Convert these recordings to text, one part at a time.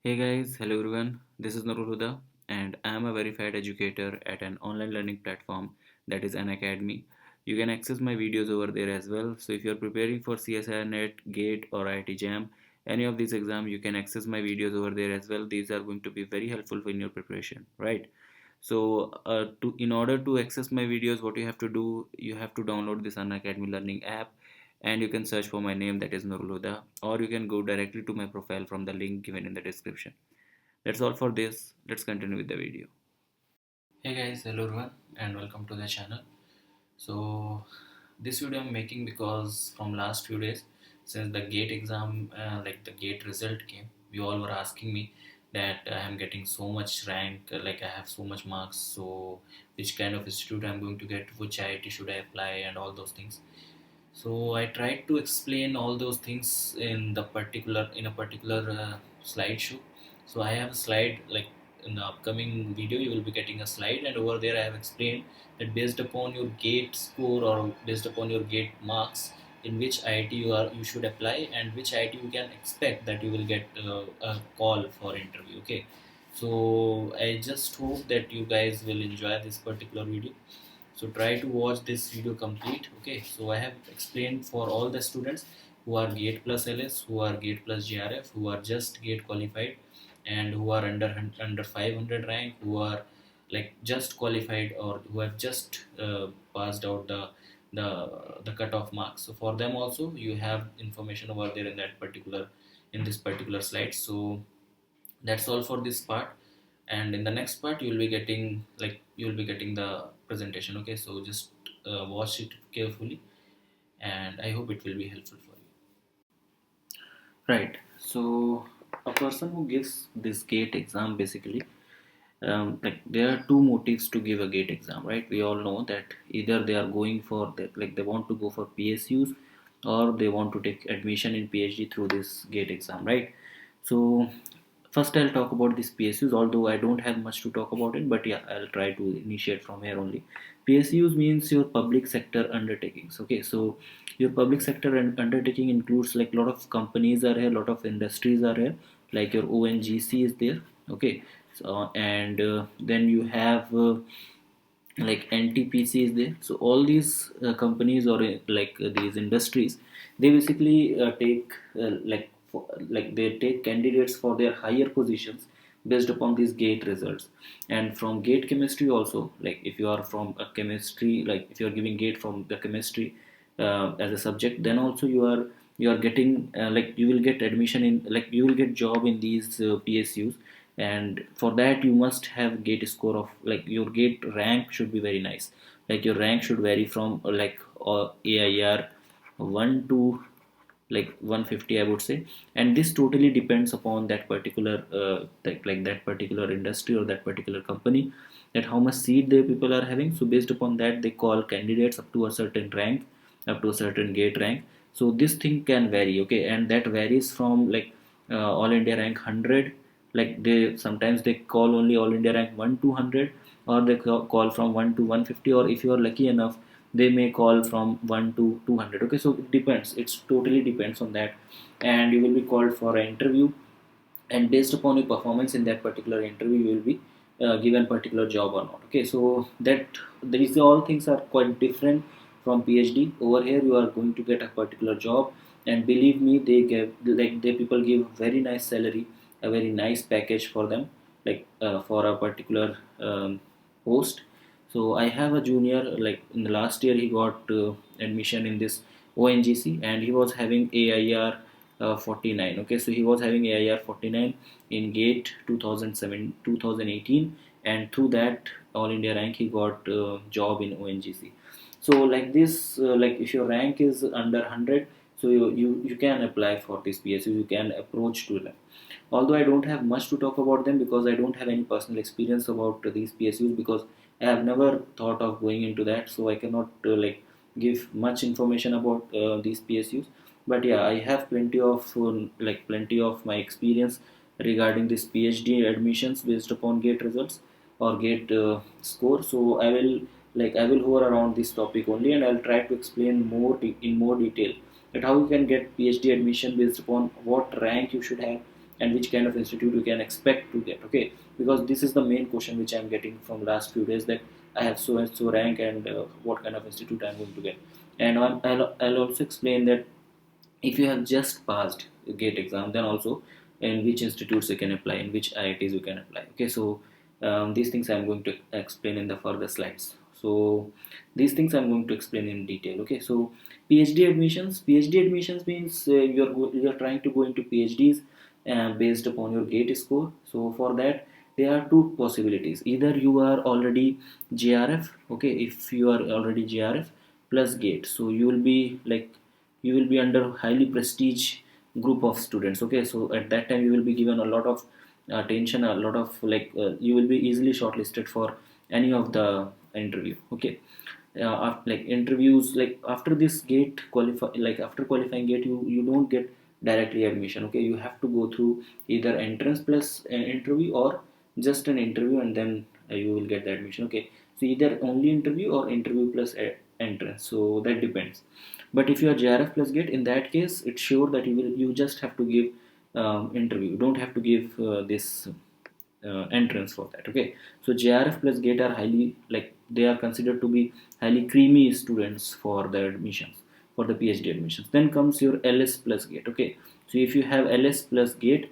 Hey guys, hello everyone. This is Nurul Huda and I am a verified educator at an online learning platform that is an academy. You can access my videos over there as well. So if you're preparing for CSIR NET, GATE or IIT JAM, any of these exams, you can access my videos over there as well. These are going to be very helpful in your preparation, right? So in order to access my videos, what you have to do, you have to download this Unacademy Learning app and you can search for my name, that is Nurul Huda, or you can go directly to my profile from the link given in the description. That's all for this. Let's continue with the video. Hey guys, hello everyone and welcome to the channel. So this video I'm making because from last few days since the GATE exam, like the GATE result came, you all were asking me that I am getting so much rank, like I have so much marks, so which kind of institute I'm going to get, which IIT should I apply and all those things. So I tried to explain all those things in a particular slideshow. So I have a slide, like in the upcoming video you will be getting a slide, and over there I have explained that based upon your gate score or based upon your gate marks, in which IIT you should apply and which IIT you can expect that you will get a call for interview. Okay, so I just hope that you guys will enjoy this particular video, so try to watch this video complete. Okay, so I have explained for all the students who are gate plus ls, who are gate plus grf, who are just gate qualified, and who are under 500 rank, who are like just qualified or who have just passed out the the cutoff marks. So for them also you have information over there in that particular, in this particular slide. So that's all for this part, and in the next part you will be getting, like you will be getting the presentation. Okay, so just watch it carefully and I hope it will be helpful for you. Right, so a person who gives this gate exam basically, like there are two motives to give a gate exam, right? We all know that either they are going for that, like they want to go for PSUs, or they want to take admission in PhD through this gate exam, right? So first I'll talk about these PSUs, although I don't have much to talk about it, but yeah, I'll try to initiate from here only. PSUs means your public sector undertakings. Okay, so your public sector undertaking includes like a lot of companies are here, a lot of industries are here, like your ONGC is there. Okay, so and then you have like NTPC is there. So all these companies or these industries, they basically take like they take candidates for their higher positions based upon these gate results. And from gate chemistry also, like if you are from a chemistry, like if you are giving gate from the chemistry as a subject, then also you are getting like you will get admission in, like you will get job in these PSUs. And for that you must have gate score of, like your gate rank should be very nice. Like your rank should vary from AIR 1 to like 150, I would say. And this totally depends upon that particular like that particular industry or that particular company, that how much seat the people are having. So based upon that they call candidates up to a certain rank, up to a certain gate rank. So this thing can vary. Okay, and that varies from like all India rank 100, like they sometimes they call only all India rank 1 to 100, or they call from 1 to 150, or if you are lucky enough they may call from 1 to 200. Okay, so it depends, it's totally depends on that. And you will be called for an interview, and based upon your performance in that particular interview you will be given particular job or not. Okay, so that these all things are quite different from PhD. Over here you are going to get a particular job, and believe me, they give, like they people give very nice salary, a very nice package for them, like for a particular post. So I have a junior, like in the last year he got admission in this ONGC, and he was having AIR 49. Okay, so he was having AIR 49 in GATE 2018, and through that All India rank he got job in ONGC. So like this, like if your rank is under 100, so you can apply for this PSU, you can approach to them. Although I don't have much to talk about them because I don't have any personal experience about these PSUs, because I have never thought of going into that, so I cannot give much information about these PSUs. But yeah, I have plenty of my experience regarding this PhD admissions based upon gate results or gate score. So I will hover around this topic only, and I'll try to explain in more detail that how you can get PhD admission based upon what rank you should have, and which kind of institute you can expect to get. Okay, because this is the main question which I'm getting from last few days, that I have so and so rank, and what kind of institute I'm going to get. And I'll also explain that if you have just passed the gate exam, then also in which institutes you can apply, in which IITs you can apply. Okay, so these things I'm going to explain in the further slides. So these things I'm going to explain in detail. Okay, so PhD admissions means you're trying to go into PhDs based upon your gate score. So for that there are two possibilities: either you are already JRF. Okay, if you are already JRF plus gate, so you will be under highly prestige group of students. Okay, so at that time you will be given a lot of attention, a lot of you will be easily shortlisted for any of the interview. Okay, like interviews, like after this gate qualify, like after qualifying gate, you don't get directly admission. Okay, you have to go through either entrance plus an interview, or just an interview, and then you will get the admission. Okay, so either only interview or interview plus entrance, so that depends. But if you are JRF plus gate, in that case it's sure that you just have to give interview, you don't have to give this entrance for that. Okay, so JRF plus gate are highly, like they are considered to be highly creamy students for the admissions, for the PhD admissions. Then comes your LS plus gate. Okay, so if you have LS plus gate,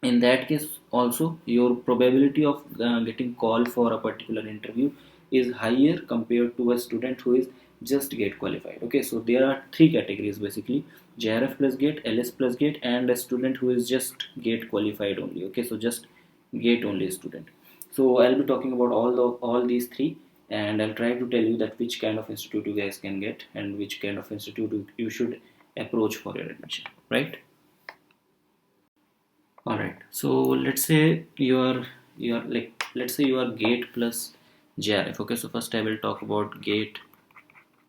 in that case also your probability of getting called for a particular interview is higher compared to a student who is just gate qualified. Okay, so there are three categories basically: JRF plus gate, LS plus gate, and a student who is just gate qualified only. Okay, so just gate only student. So I'll be talking about all these three, and I'll try to tell you that which kind of institute you guys can get, and which kind of institute you should approach for your admission, right? All right. So let's say you are like, let's say you are gate plus JRF. Okay. So first I will talk about gate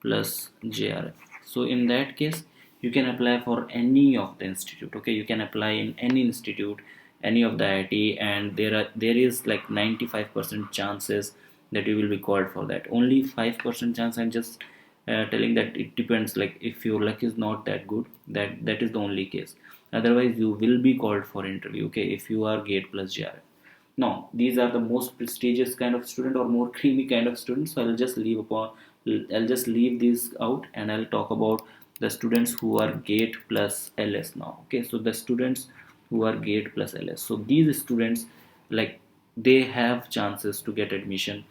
plus JRF. So in that case, you can apply for any of the institute. Okay. You can apply in any institute, any of the IIT, and there is like 95% chances that you will be called for that. Only 5% chance. I'm just telling that it depends. Like if your luck is not that good, that is the only case. Otherwise you will be called for interview. Okay, if you are gate plus JRF. Now these are the most prestigious kind of student, or more creamy kind of students, so I'll just leave these out, and I'll talk about the students who are gate plus LS now. Okay, so the students who are gate plus LS, so these students, like they have chances to get admission.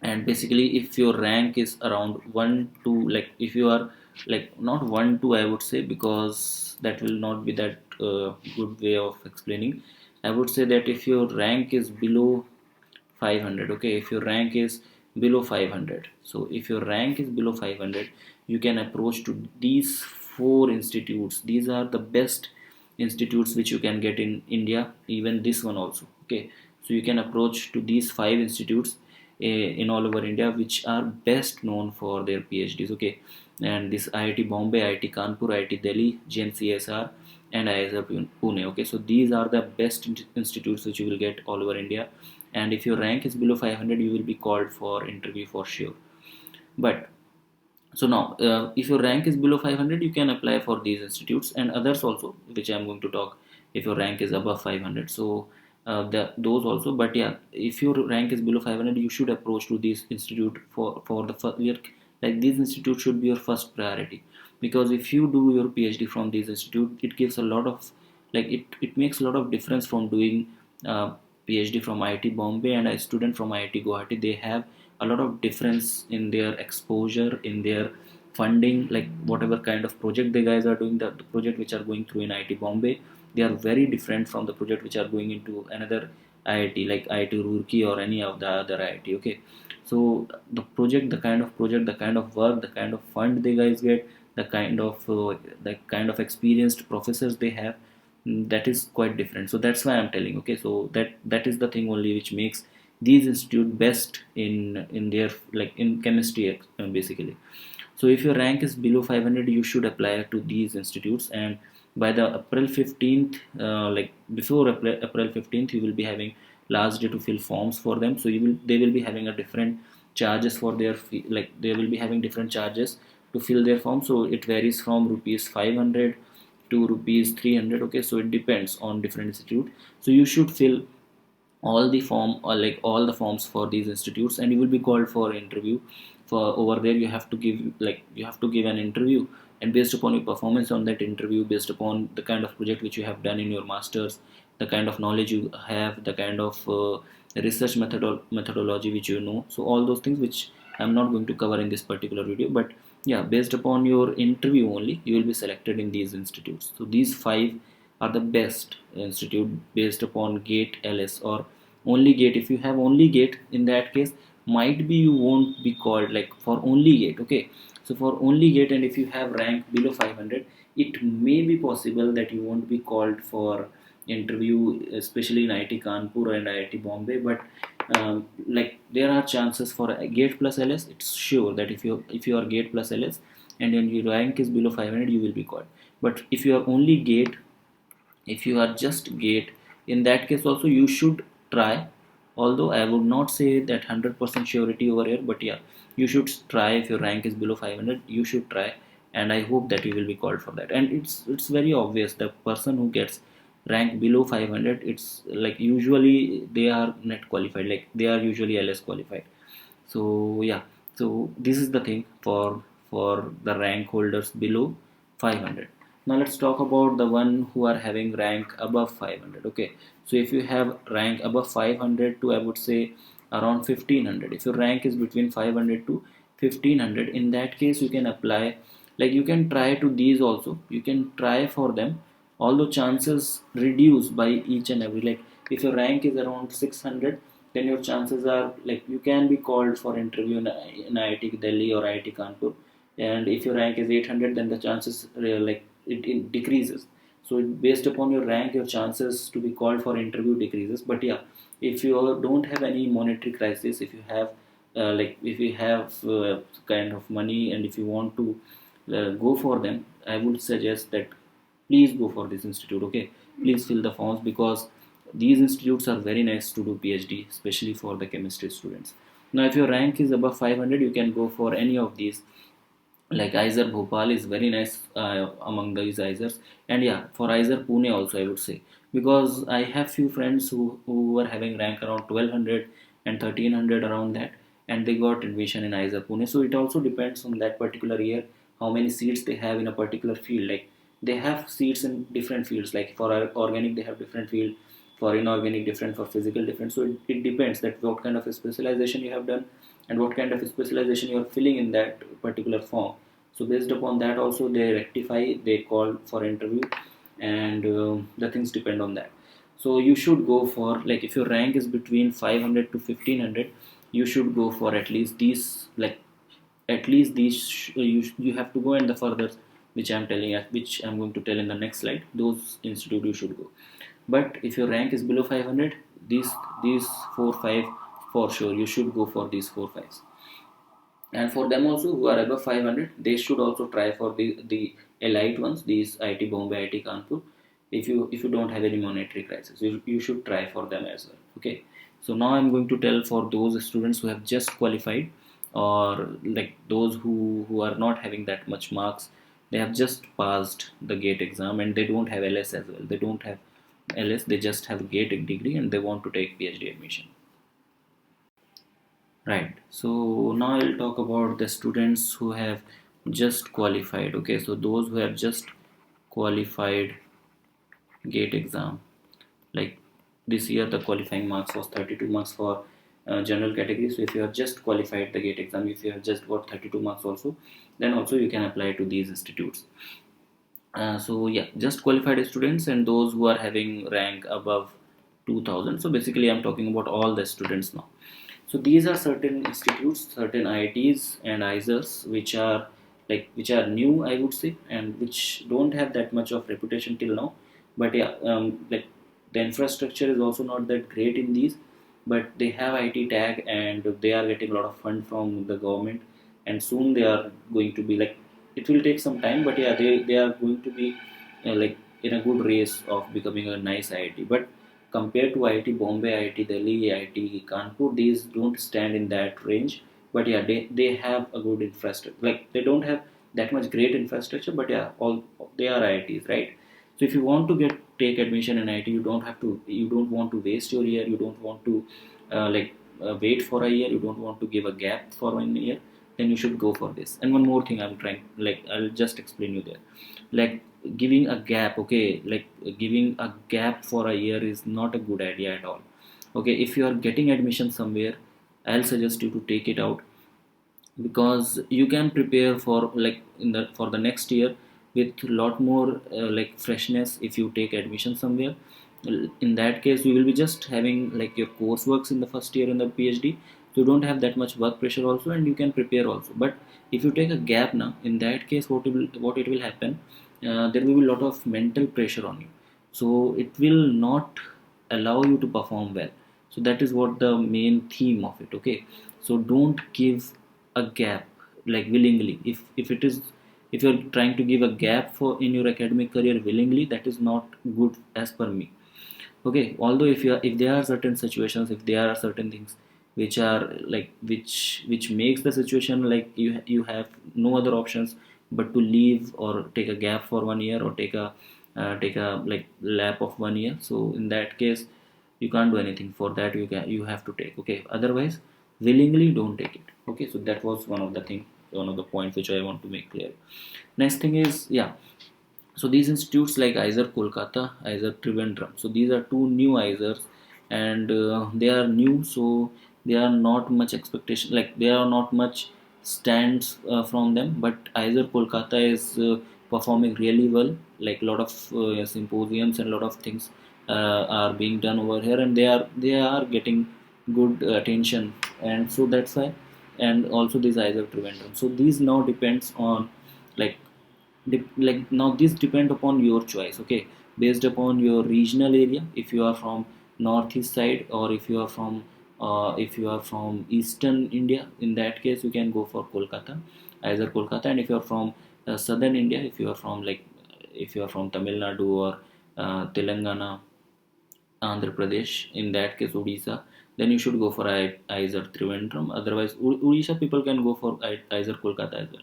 And basically if your rank is around 1 2, like if you are like not 1 2, I would say, because that will not be that good way of explaining. I would say that if your rank is below 500. Okay, if your rank is below 500, so if your rank is below 500, you can approach to these four institutes. These are the best institutes which you can get in India, even this one also. Okay, so you can approach to these five institutes in all over India, which are best known for their PhDs. Okay, and this IIT Bombay, IIT Kanpur, IIT Delhi, GNCSR, and IISR Pune. Okay, so these are the best institutes which you will get all over India. And if your rank is below 500, you will be called for interview for sure. But so now if your rank is below 500, you can apply for these institutes and others also, which I'm going to talk if your rank is above 500. So those also. But yeah, if your rank is below 500, you should approach to this institute for the first year. Like these institutes should be your first priority, because if you do your PhD from these institute, it gives a lot of, like it makes a lot of difference from doing uh, PhD from IIT Bombay and a student from IIT Guwahati. They have a lot of difference in their exposure, in their funding, like whatever kind of project the guys are doing, the project which are going through in IIT Bombay, they are very different from the project which are going into another IIT like IIT Roorkee or any of the other IIT. Okay, so the project, the kind of project, the kind of work, the kind of fund they guys get, the kind of experienced professors they have, that is quite different. So that's why I'm telling. Okay, so that is the thing only which makes these institute best in their, like in chemistry basically. So if your rank is below 500, you should apply to these institutes, and by the April 15th, like before April 15th, you will be having last day to fill forms for them. So they will be having a different charges for their fee, like they will be having different charges to fill their form. So it varies from rupees 500 to rupees 300. Okay, so it depends on different institute. So you should fill all the form, or like all the forms for these institutes, and you will be called for interview. For over there you have to give, like you have to give an interview, and based upon your performance on that interview, based upon the kind of project which you have done in your masters, the kind of knowledge you have, the kind of research methodology which you know, so all those things which I'm not going to cover in this particular video, but yeah, based upon your interview only you will be selected in these institutes. So these five are the best institute based upon gate ls, or only gate. If you have only gate, in that case might be you won't be called, like for only gate. Okay, so for only gate, and if you have rank below 500, it may be possible that you won't be called for interview, especially in IIT Kanpur and IIT Bombay. But like there are chances for a gate plus ls. It's sure that if you are gate plus ls and then your rank is below 500, you will be called. But if you are only gate, if you are just gate, in that case also you should try. Although I would not say that 100% surety over here, but yeah, you should try. If your rank is below 500, you should try, and I hope that you will be called for that. And it's very obvious, the person who gets rank below 500, it's like usually they are net qualified, like they are usually ls qualified. So yeah, so this is the thing for the rank holders below 500. Now let's talk about the one who are having rank above 500. Okay, so if you have rank above 500 to, I would say, around 1500, if your rank is between 500 to 1500, in that case you can apply, like you can try to these also, you can try for them, although chances reduce by each and every, like if your rank is around 600, then your chances are like you can be called for interview in IIT Delhi or IIT Kanpur. And if your rank is 800, then the chances like it decreases. So based upon your rank, your chances to be called for interview decreases. But yeah, if you don't have any monetary crisis, if you have like if you have kind of money, and if you want to go for them, I would suggest that please go for this institute. Okay, please fill the forms, because these institutes are very nice to do PhD, especially for the chemistry students. Now if your rank is above 500, you can go for any of these, like IISER Bhopal is very nice among these IISERs. And yeah, for IISER Pune also I would say, because I have few friends who were having rank around 1200 and 1300 around that, and they got admission in IISER Pune. So it also depends on that particular year how many seats they have in a particular field. Like they have seats in different fields, like for organic they have different field, for inorganic different, for physical different. So it depends that what kind of a specialization you have done, and what kind of specialization you are filling in that particular form. So based upon that also they rectify, they call for interview, and the things depend on that. So you should go for, like if your rank is between 500 to 1500, you should go for at least these, like at least these you have to go, and the further which I'm telling, which I'm going to tell in the next slide, those institute you should go. But if your rank is below 500, these 4 5 for sure you should go for these 4 5s. And for them also who are above 500, they should also try for the elite ones, these IIT Bombay, IIT Kanpur. If you don't have any monetary crisis, you should try for them as well. Okay, so now I'm going to tell for those students who have just qualified, or like those who are not having that much marks, they have just passed the gate exam and they don't have ls as well, they don't have ls, they just have gate degree and they want to take PhD admission. Right. So now I'll talk about the students who have just qualified. Okay, so those who have just qualified gate exam, like this year the qualifying marks was 32 marks for general category. So if you have just qualified the gate exam, if you have just got 32 marks also, then also you can apply to these institutes. So yeah, just qualified students and those who are having rank above 2000. So basically I'm talking about all the students now. So these are certain institutes, certain IITs and IISERs which are new, I would say, and which don't have that much of reputation till now. But yeah, like the infrastructure is also not that great in these, but they have IT tag and they are getting a lot of fund from the government, and soon they are going to be like, it will take some time, but yeah, they are going to be like in a good race of becoming a nice IIT. But compared to IIT Bombay, IIT Delhi, IIT Kanpur, these don't stand in that range. But yeah, they have a good infrastructure. Like they don't have that much great infrastructure, but yeah, all they are IITs, right? So if you want to get take admission in IT, you don't want to waste your year, you don't want to wait for a year, you don't want to give a gap for 1 year, then you should go for this. And one more thing I'm trying, I'll just explain you there, like giving a gap, okay, like giving a gap for a year is not a good idea at all. Okay, if you are getting admission somewhere, I'll suggest you to take it out, because you can prepare for like in the for the next year with a lot more freshness if you take admission somewhere. In that case you will be just having like your courseworks in the first year in the PhD, so you don't have that much work pressure also, and you can prepare also. But if you take a gap now, in that case what it will happen, there will be a lot of mental pressure on you, so it will not allow you to perform well. So that is what the main theme of it. Okay, so don't give a gap like willingly. If it is, if you're trying to give a gap for in your academic career willingly, that is not good as per me. Okay, although if there are certain situations, if there are certain things which are like which makes the situation like you have no other options but to leave or take a gap for 1 year, or take a like lap of 1 year, so in that case you can't do anything for that. You have to take. Okay, otherwise willingly don't take it. Okay, so that was one of the points which I want to make clear. Next thing is, yeah, so these institutes like either Kolkata, either Trivandrum. So these are two new ISERs, and they are new, so there are not much expectation. Like there are not much stands from them. But either Kolkata is performing really well. Like a lot of symposiums and a lot of things are being done over here, and they are getting good attention, and so that's why. And also these either Trivandrum. So these now depends on like like now this depend upon your choice. Okay, based upon your regional area, if you are from northeast side, or if you are from eastern India, in that case you can go for Kolkata, either Kolkata. And if you are from southern India, if you are from Tamil Nadu or Telangana, Andhra Pradesh, in that case Odisha, then you should go for either Trivandrum. Otherwise, Odisha people can go for either Kolkata as well.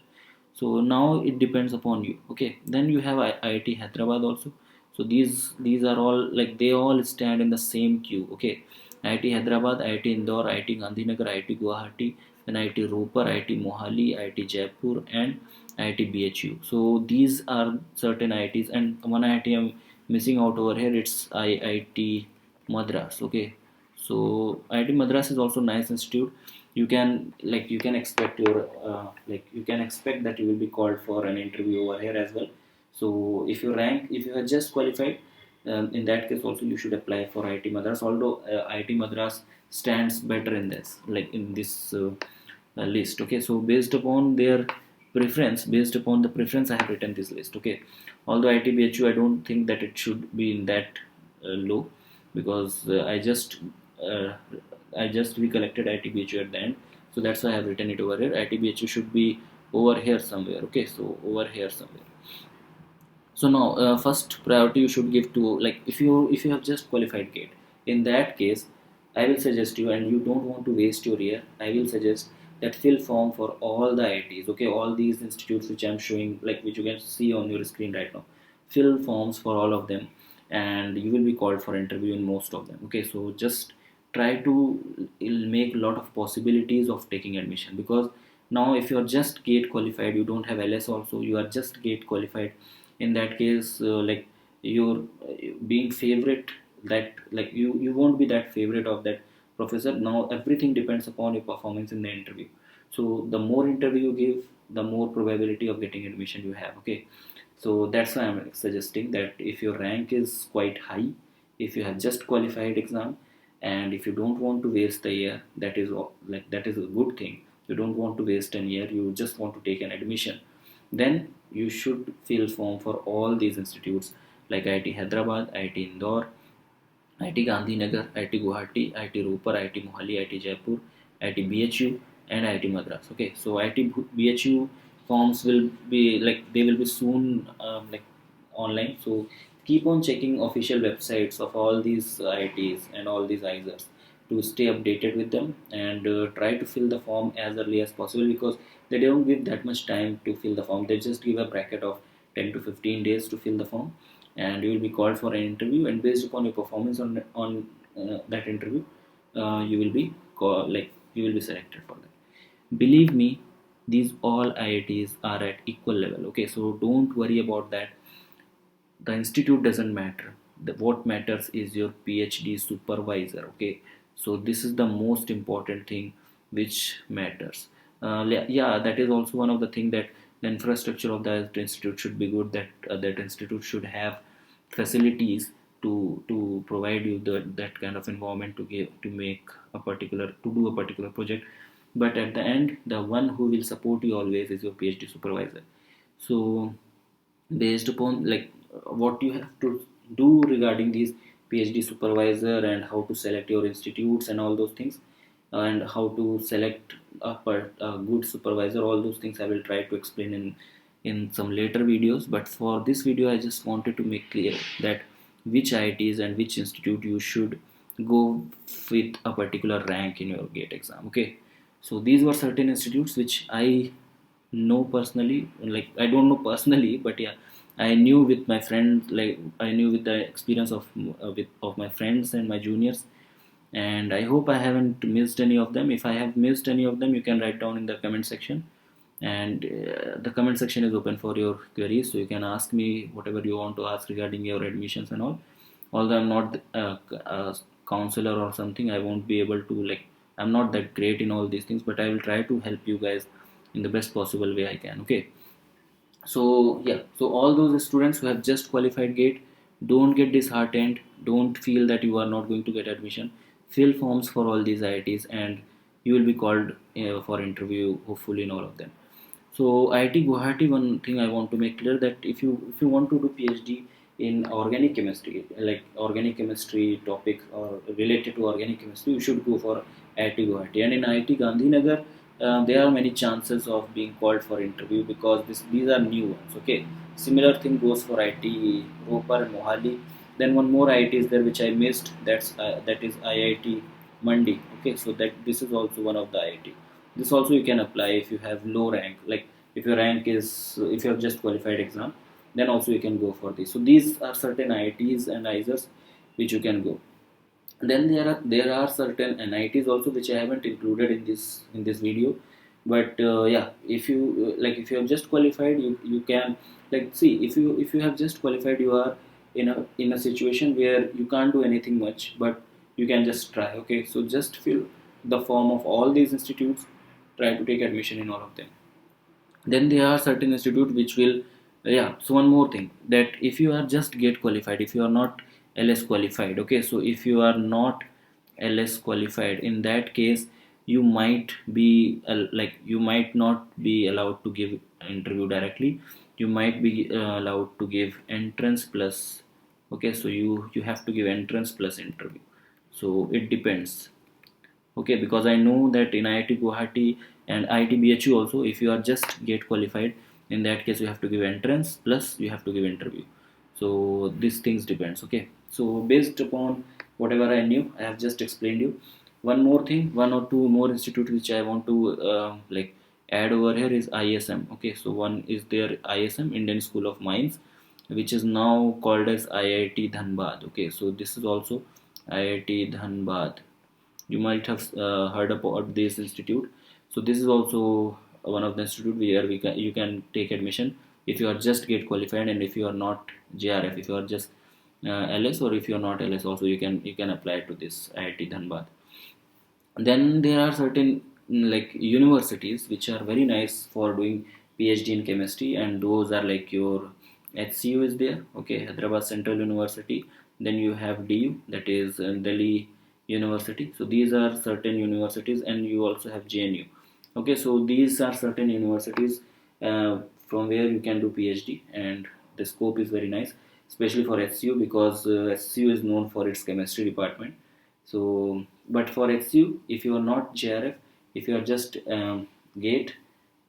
So now it depends upon you. Okay, then you have IIT Hyderabad also. So these are all like they all stand in the same queue. Okay, IIT Hyderabad, IIT Indore, IIT Gandhinagar, IIT Guwahati, then IIT Ropar, IIT Mohali, IIT Jaipur, and IIT BHU. So these are certain IITs, and one IIT I'm missing out over here. It's IIT Madras. Okay, so IIT Madras is also nice institute. You can expect your you can expect that you will be called for an interview over here as well. So if you are just qualified, in that case also you should apply for IIT Madras. Although IIT Madras stands better in this, like in this list. Okay, so based upon the preference I have written this list. Okay, although ITBHU, I don't think that it should be in that low, because uh, I just recollected ITBHU at the end, so that's why I have written it over here. ITBHU should be over here somewhere. Okay, so over here somewhere. So now first priority you should give to, like, if you have just qualified gate, in that case I will suggest you, and you don't want to waste your year, I will suggest that fill form for all the IITs. Okay, all these institutes which I'm showing, like which you can see on your screen right now, fill forms for all of them, and you will be called for interview in most of them. Okay, so just try to make a lot of possibilities of taking admission, because now if you're just gate qualified, you don't have LS also, you are just gate qualified, in that case you're being favorite, that like you won't be that favorite of that professor. Now everything depends upon your performance in the interview. So the more interview you give, the more probability of getting admission you have. Okay, so that's why I'm suggesting that if your rank is quite high, if you have just qualified exam, and if you don't want to waste a year, that is a good thing. You don't want to waste an year, you just want to take an admission, then you should fill form for all these institutes like IIT Hyderabad, IIT Indore, IIT Gandhinagar, IIT Guwahati, IIT Ropar, IIT Mohali, IIT Jaipur, IIT BHU, and IIT Madras. Okay, so IIT BHU forms will be like they will be soon online. So keep on checking official websites of all these IITs and all these ISERs. to stay updated with them, and try to fill the form as early as possible, because they don't give that much time to fill the form. They just give a bracket of 10 to 15 days to fill the form, and you will be called for an interview, and based upon your performance on that interview, you will be you will be selected for that. Believe me, these all IITs are at equal level. Okay, so don't worry about that. The institute doesn't matter. What matters is your PhD supervisor. Okay, so this is the most important thing which matters. Yeah, that is also one of the thing, that the infrastructure of that institute should be good. That institute should have facilities to provide you that kind of environment to give to make a particular to do a particular project. But at the end, the one who will support you always is your PhD supervisor. So based upon what you have to do regarding these PhD supervisor, and how to select your institutes and all those things, and how to select a good supervisor, all those things I will try to explain in some later videos. But for this video, I just wanted to make clear that which IITs and which institute you should go with a particular rank in your GATE exam. Okay, so these were certain institutes which I know personally. Like, I don't know personally, but yeah, I knew with my friends, like I knew with the experience of my friends and my juniors. And I hope I haven't missed any of them. If I have missed any of them, you can write down in the comment section. And the comment section is open for your queries, so you can ask me whatever you want to ask regarding your admissions and all. Although I'm not a counselor or something, I won't be able to, I'm not that great in all these things, but I will try to help you guys in the best possible way I can. Okay, so yeah, so all those students who have just qualified GATE, don't get disheartened, don't feel that you are not going to get admission. Fill forms for all these IITs, and you will be called for interview, hopefully in all of them. So IIT Guwahati, one thing I want to make clear, that if you want to do PhD in organic chemistry, like organic chemistry topics or related to organic chemistry, you should go for IIT Guwahati. And in IIT Gandhinagar, there are many chances of being called for interview, because these are new ones. Okay, similar thing goes for IIT Ropar and Mohali. Then one more IIT is there which I missed. That is IIT Mandi. Okay, so that this is also one of the IIT. This also you can apply if you have low rank. Like, if your rank is, if you have just qualified exam, then also you can go for this. So these are certain IITs and ISers which you can go. Then there are certain NITs also which I haven't included in this video. But yeah, if you have just qualified, you can, see, if you have just qualified, you are in a situation where you can't do anything much, but you can just try. Okay, so just fill the form of all these institutes, try to take admission in all of them. Then there are certain institute which will, yeah. So one more thing, that if you are just GATE qualified, if you are not LS qualified, okay, so if you are not LS qualified, in that case you might be you might not be allowed to give interview directly. You might be allowed to give entrance plus. Okay, so you have to give entrance plus interview. So it depends. Okay, because I know that in IIT Guwahati and IIT BHU also, if you are just GATE qualified, in that case you have to give entrance plus you have to give interview. So these things depends. Okay, so based upon whatever I knew, I have just explained you. One more thing, one or two more institute which I want to add over here is ISM. Okay, so one is there, ISM, Indian School of Mines, which is now called as IIT Dhanbad. Okay, so this is also IIT Dhanbad. You might have heard about this institute. So this is also one of the institute where you can take admission if you are just GATE qualified, and if you are not JRF, if you are just LS, or if you are not LS also, you can apply to this IIT Dhanbad. Then there are certain universities which are very nice for doing PhD in chemistry, and those are like your HCU is there. Okay, Hyderabad Central University. Then you have DU, that is Delhi University. So these are certain universities, and you also have JNU. Okay, so these are certain universities from where you can do PhD, and the scope is very nice, especially for HCU, because HCU is known for its chemistry department. So, but for HCU, if you are not JRF, if you are just GATE,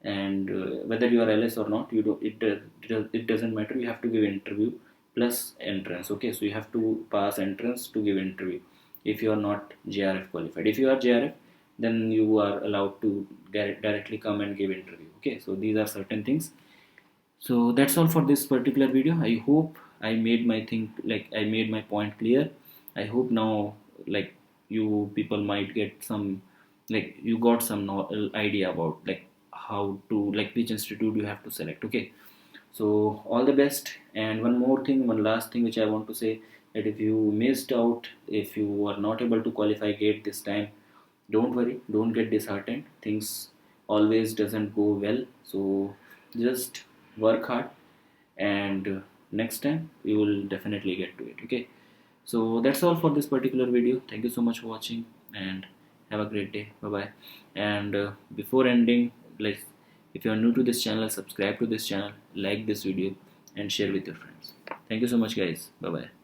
and whether you are LS or not, you do it doesn't matter. You have to give interview plus entrance. Okay, so you have to pass entrance to give interview. if you are not JRF qualified. If you are JRF, then you are allowed to directly come and give interview. Okay, so these are certain things. So that's all for this particular video. I hope I made my thing, like I made my point clear. I hope now, like, you people might get some, like, you got some idea about, like, how to, like, which institute you have to select. Okay, so all the best. And one more thing, one last thing which I want to say, that if you missed out, if you are not able to qualify gate this time, don't worry, don't get disheartened. Things always doesn't go well. So just work hard, and next time you will definitely get to it. Okay, so that's all for this particular video. Thank you so much for watching, and have a great day. Bye bye. And before ending, like, if you are new to this channel, subscribe to this channel, like this video, and share with your friends. Thank you so much, guys. Bye bye.